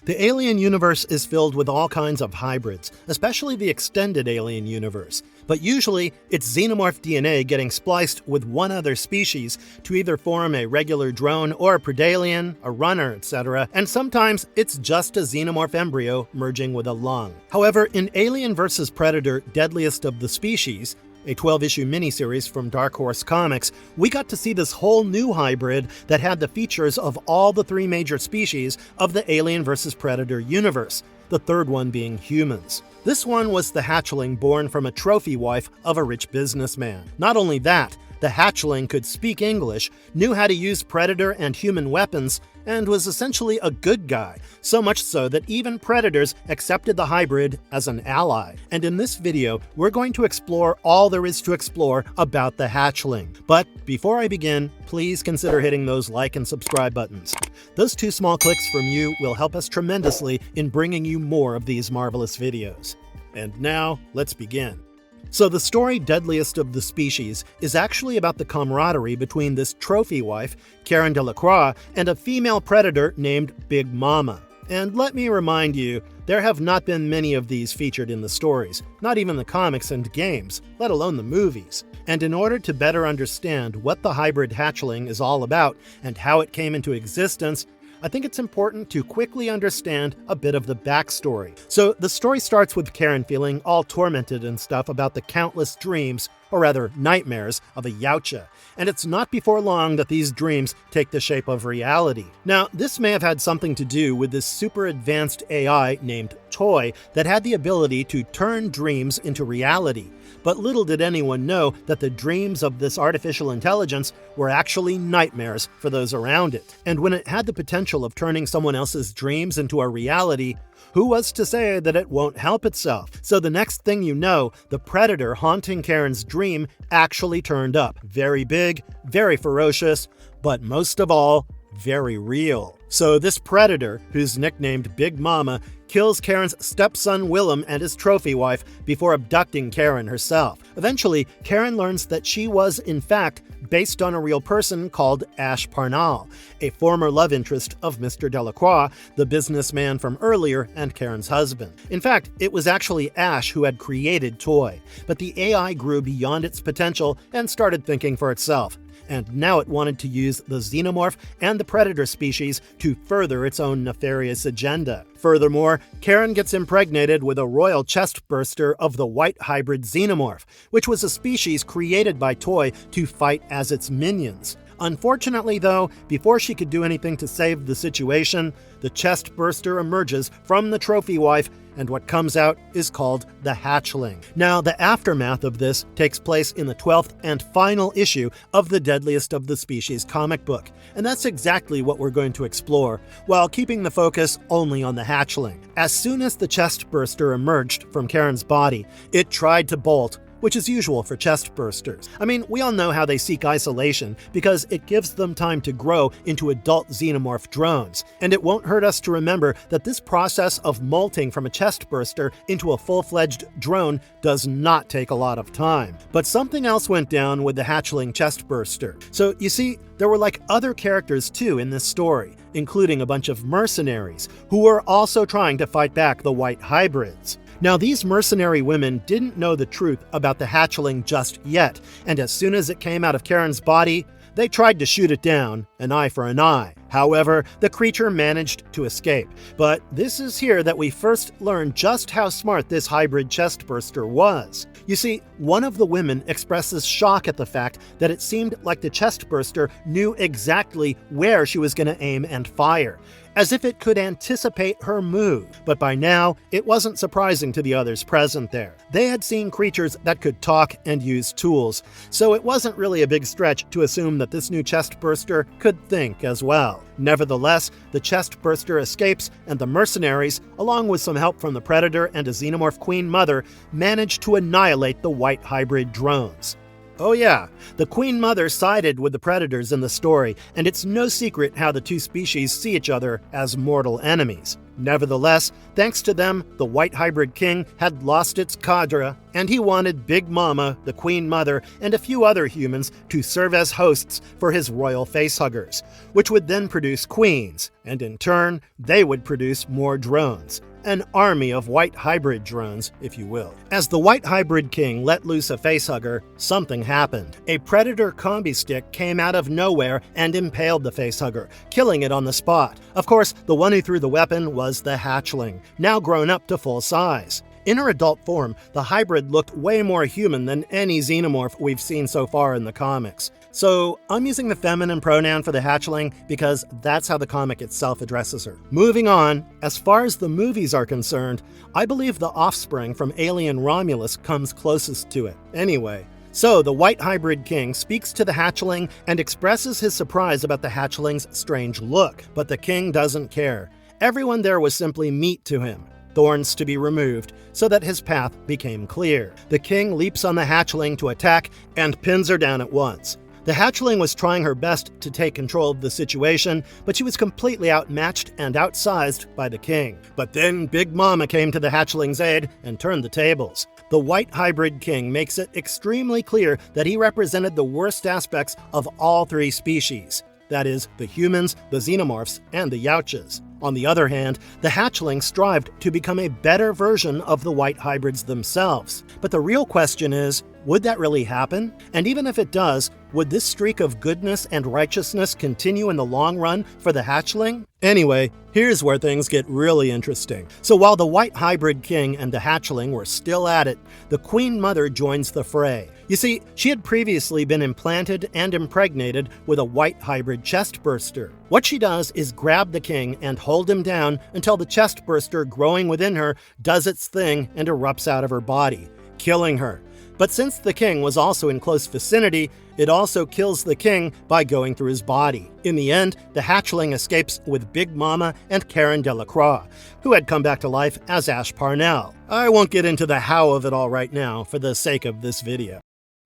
The alien universe is filled with all kinds of hybrids, especially the extended alien universe. But usually, it's Xenomorph DNA getting spliced with one other species to either form a regular drone or a Predalien, a runner, etc. And sometimes it's just a Xenomorph embryo merging with a lung. However, in Alien vs. Predator: Deadliest of the Species, a 12-issue miniseries from Dark Horse Comics, we got to see this whole new hybrid that had the features of all the three major species of the Alien vs. Predator universe, the third one being humans. This one was the Hatchling born from a trophy wife of a rich businessman. Not only that, the Hatchling could speak English, knew how to use predator and human weapons, and was essentially a good guy, so much so that even predators accepted the hybrid as an ally. And in this video, we're going to explore all there is to explore about the Hatchling. But before I begin, please consider hitting those like and subscribe buttons. Those two small clicks from you will help us tremendously in bringing you more of these marvelous videos. And now, let's begin. So the story Deadliest of the Species is actually about the camaraderie between this trophy wife, Karen Delacroix, and a female predator named Big Mama. And let me remind you, there have not been many of these featured in the stories, not even the comics and games, let alone the movies. And in order to better understand what the hybrid hatchling is all about and how it came into existence, I think it's important to quickly understand a bit of the backstory. So the story starts with Karen feeling all tormented and stuff about the countless dreams, or rather nightmares, of a Yautja, and it's not before long that these dreams take the shape of reality. Now, this may have had something to do with this super advanced AI named Toy that had the ability to turn dreams into reality. But little did anyone know that the dreams of this artificial intelligence were actually nightmares for those around it. And when it had the potential of turning someone else's dreams into a reality, who was to say that it won't help itself? So the next thing you know, the predator haunting Karen's dream actually turned up. Very big, very ferocious, but most of all, very real. So this predator, who's nicknamed Big Mama, kills Karen's stepson Willem and his trophy wife before abducting Karen herself. Eventually, Karen learns that she was, in fact, based on a real person called Ash Parnell, a former love interest of Mr. Delacroix, the businessman from earlier and Karen's husband. In fact, it was actually Ash who had created Toy, but the AI grew beyond its potential and started thinking for itself. And now it wanted to use the Xenomorph and the Predator species to further its own nefarious agenda. Furthermore, Karen gets impregnated with a royal chestburster of the white hybrid Xenomorph, which was a species created by Toy to fight as its minions. Unfortunately, though, before she could do anything to save the situation, the chestburster emerges from the trophy wife, and what comes out is called the Hatchling. Now, the aftermath of this takes place in the 12th and final issue of the Deadliest of the Species comic book, and that's exactly what we're going to explore, while keeping the focus only on the Hatchling. As soon as the chestburster emerged from Karen's body, it tried to bolt, which is usual for chestbursters. I mean, we all know how they seek isolation because it gives them time to grow into adult xenomorph drones. And it won't hurt us to remember that this process of molting from a chestburster into a full-fledged drone does not take a lot of time. But something else went down with the hatchling chestburster. So you see, there were like other characters too in this story, including a bunch of mercenaries who were also trying to fight back the white hybrids. Now, these mercenary women didn't know the truth about the hatchling just yet, and as soon as it came out of Karen's body, they tried to shoot it down, an eye for an eye. However, the creature managed to escape. But this is here that we first learn just how smart this hybrid chestburster was. You see, one of the women expresses shock at the fact that it seemed like the chestburster knew exactly where she was going to aim and fire, as if it could anticipate her move. But by now, it wasn't surprising to the others present there. They had seen creatures that could talk and use tools, so it wasn't really a big stretch to assume that this new chestburster could think as well. Nevertheless, the chestburster escapes, and the mercenaries, along with some help from the Predator and a Xenomorph Queen Mother, manage to annihilate the white hybrid drones. Oh yeah, the Queen Mother sided with the predators in the story, and it's no secret how the two species see each other as mortal enemies. Nevertheless, thanks to them, the white hybrid king had lost its cadre, and he wanted Big Mama, the Queen Mother, and a few other humans to serve as hosts for his royal facehuggers, which would then produce queens, and in turn, they would produce more drones. An army of white hybrid drones, if you will. As the white hybrid king let loose a facehugger, something happened. A predator combi stick came out of nowhere and impaled the facehugger, killing it on the spot. Of course, the one who threw the weapon was the hatchling, now grown up to full size. In her adult form, the hybrid looked way more human than any xenomorph we've seen so far in the comics. So I'm using the feminine pronoun for the hatchling because that's how the comic itself addresses her. Moving on, as far as the movies are concerned, I believe the offspring from Alien Romulus comes closest to it. Anyway, so the white hybrid king speaks to the hatchling and expresses his surprise about the hatchling's strange look, but the king doesn't care. Everyone there was simply meat to him. Thorns to be removed, so that his path became clear. The king leaps on the hatchling to attack and pins her down at once. The hatchling was trying her best to take control of the situation, but she was completely outmatched and outsized by the king. But then Big Mama came to the hatchling's aid and turned the tables. The white hybrid king makes it extremely clear that he represented the worst aspects of all three species. That is, the humans, the xenomorphs, and the Yautjas. On the other hand, the hatchling strived to become a better version of the white hybrids themselves. But the real question is, would that really happen? And even if it does, would this streak of goodness and righteousness continue in the long run for the hatchling? Anyway, here's where things get really interesting. So while the white hybrid king and the hatchling were still at it, the Queen Mother joins the fray. You see, she had previously been implanted and impregnated with a white hybrid chest burster. What she does is grab the king and hold him down until the chest burster growing within her does its thing and erupts out of her body, killing her. But since the king was also in close vicinity, it also kills the king by going through his body. In the end, the hatchling escapes with Big Mama and Karen Delacroix, who had come back to life as Ash Parnell. I won't get into the how of it all right now for the sake of this video.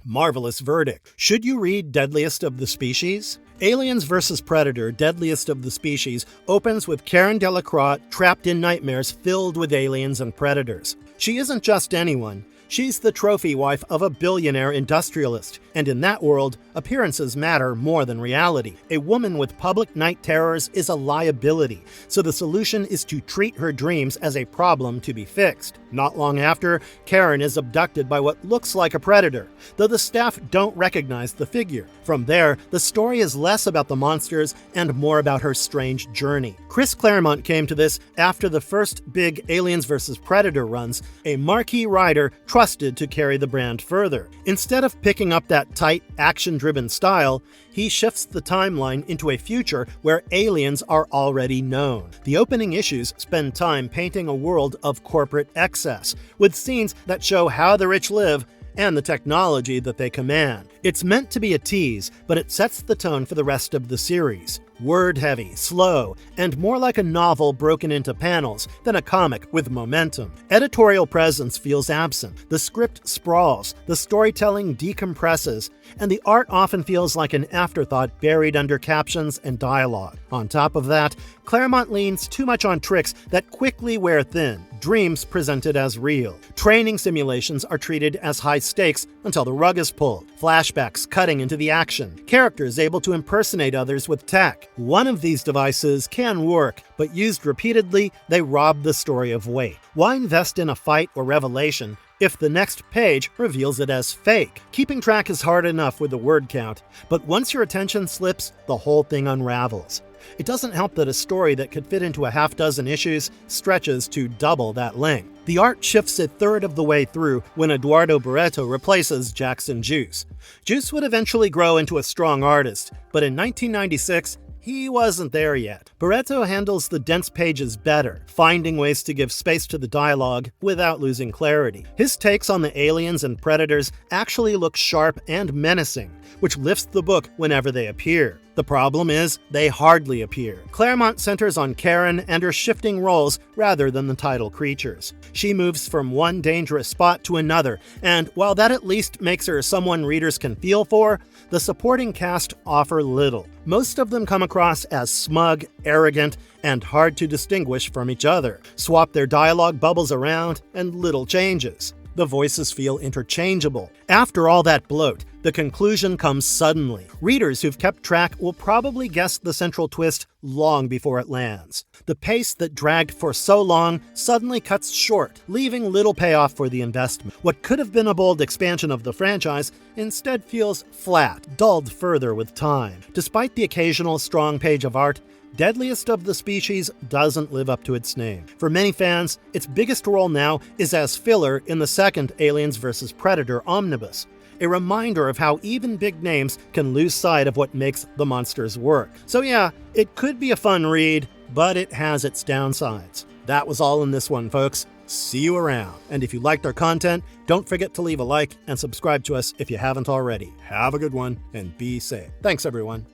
Marvelous verdict. Should you read Deadliest of the Species? Aliens vs. Predator, Deadliest of the Species opens with Karen Delacroix trapped in nightmares filled with aliens and predators. She isn't just anyone. She's the trophy wife of a billionaire industrialist, and in that world, appearances matter more than reality. A woman with public night terrors is a liability, so the solution is to treat her dreams as a problem to be fixed. Not long after, Karen is abducted by what looks like a predator, though the staff don't recognize the figure. From there, the story is less about the monsters and more about her strange journey. Chris Claremont came to this after the first big Aliens vs. Predator runs, a marquee writer trusted to carry the brand further. Instead of picking up that tight, action-driven style, he shifts the timeline into a future where aliens are already known. The opening issues spend time painting a world of corporate excess, with scenes that show how the rich live and the technology that they command. It's meant to be a tease, but it sets the tone for the rest of the series. Word-heavy, slow, and more like a novel broken into panels than a comic with momentum. Editorial presence feels absent, the script sprawls, the storytelling decompresses, and the art often feels like an afterthought buried under captions and dialogue. On top of that, Claremont leans too much on tricks that quickly wear thin, dreams presented as real. Training simulations are treated as high stakes until the rug is pulled, flashbacks cutting into the action, characters able to impersonate others with tech. One of these devices can work, but used repeatedly, they rob the story of weight. Why invest in a fight or revelation if the next page reveals it as fake? Keeping track is hard enough with the word count, but once your attention slips, the whole thing unravels. It doesn't help that a story that could fit into a half-dozen issues stretches to double that length. The art shifts a third of the way through when Eduardo Barreto replaces Jackson Juice. Juice would eventually grow into a strong artist, but in 1996, he wasn't there yet. Barreto handles the dense pages better, finding ways to give space to the dialogue without losing clarity. His takes on the aliens and predators actually look sharp and menacing, which lifts the book whenever they appear. The problem is, they hardly appear. Claremont centers on Karen and her shifting roles rather than the title creatures. She moves from one dangerous spot to another, and while that at least makes her someone readers can feel for, the supporting cast offer little. Most of them come across as smug, arrogant, and hard to distinguish from each other. Swap their dialogue bubbles around, and little changes. The voices feel interchangeable. After all that bloat, the conclusion comes suddenly. Readers who've kept track will probably guess the central twist long before it lands. The pace that dragged for so long suddenly cuts short, leaving little payoff for the investment. What could have been a bold expansion of the franchise instead feels flat, dulled further with time. Despite the occasional strong page of art, Deadliest of the Species doesn't live up to its name. For many fans, its biggest role now is as filler in the second Aliens vs. Predator omnibus, a reminder of how even big names can lose sight of what makes the monsters work. So yeah, it could be a fun read, but it has its downsides. That was all in this one, folks. See you around. And if you liked our content, don't forget to leave a like and subscribe to us if you haven't already. Have a good one and be safe. Thanks, everyone.